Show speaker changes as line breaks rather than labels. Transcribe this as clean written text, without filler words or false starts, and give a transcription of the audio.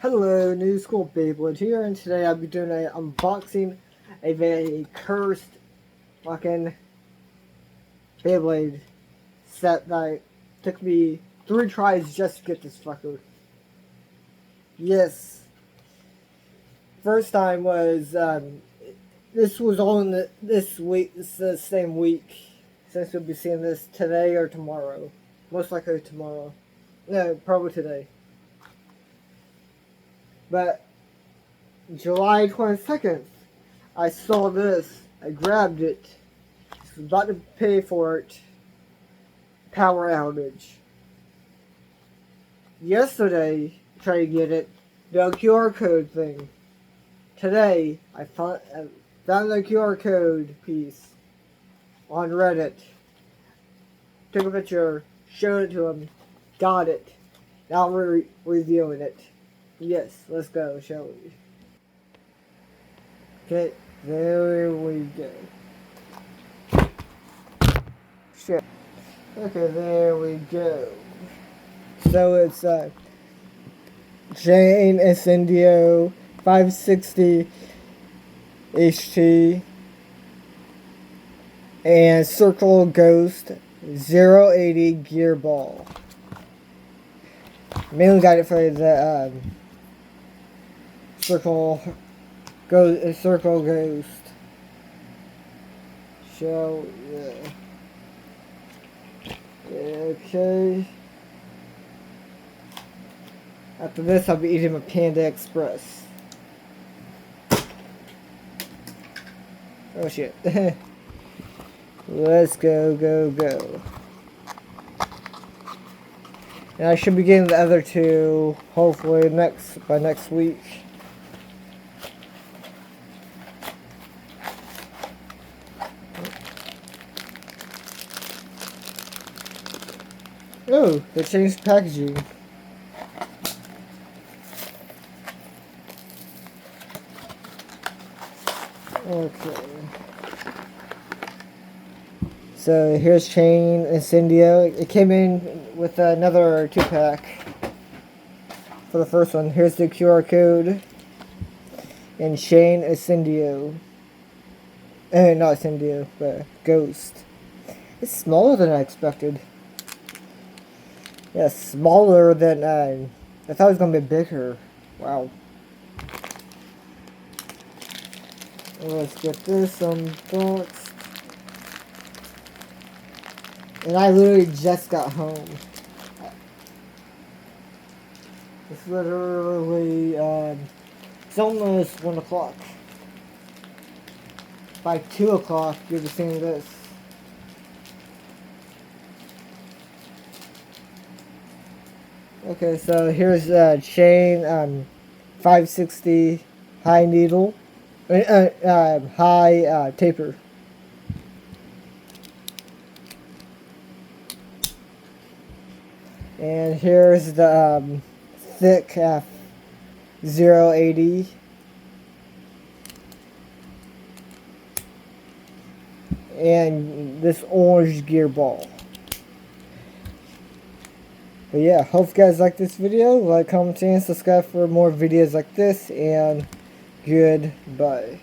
Hello, New School Beyblade here, and today I'll be doing an unboxing of a cursed fucking Beyblade set that took me 3 tries just to get this fucker. Yes. First time was, this was all in this week, it's the same week, since we'll be seeing this today or tomorrow. Most likely tomorrow. No, probably today. But July 22nd, I saw this. I grabbed it. I was about to pay for it. Power outage. Yesterday, tried to get it. The QR code thing. Today, I found the QR code piece on Reddit. Took a picture, showed it to him, got it. Now we're reviewing it. Yes, let's go, shall we? Okay, there we go. Shit. Okay, there we go. So it's Jane Incendio 560 HT and Circle Ghost 080 gear ball. Mainly got it for the Circle Ghost. So yeah. Okay. After this, I'll be eating my Panda Express. Oh shit. Let's go. And I should be getting the other two hopefully by next week. Oh, they changed packaging. Okay. So here's Chain Incendio. It came in with another 2-pack for the first one. Here's the QR code. And Chain Incendio. Not Incendio, but Ghost. It's smaller than I expected. Yeah, smaller than I thought it was gonna be bigger. Wow. Let's get this unboxed. And I literally just got home. It's literally it's almost 1 o'clock. By 2 o'clock, you'll be seeing this. Okay, so here's Chain 560 high needle, high taper. And here's the thick 080. And this orange gear ball. But yeah, hope you guys like this video. Like, comment, and subscribe for more videos like this. And goodbye.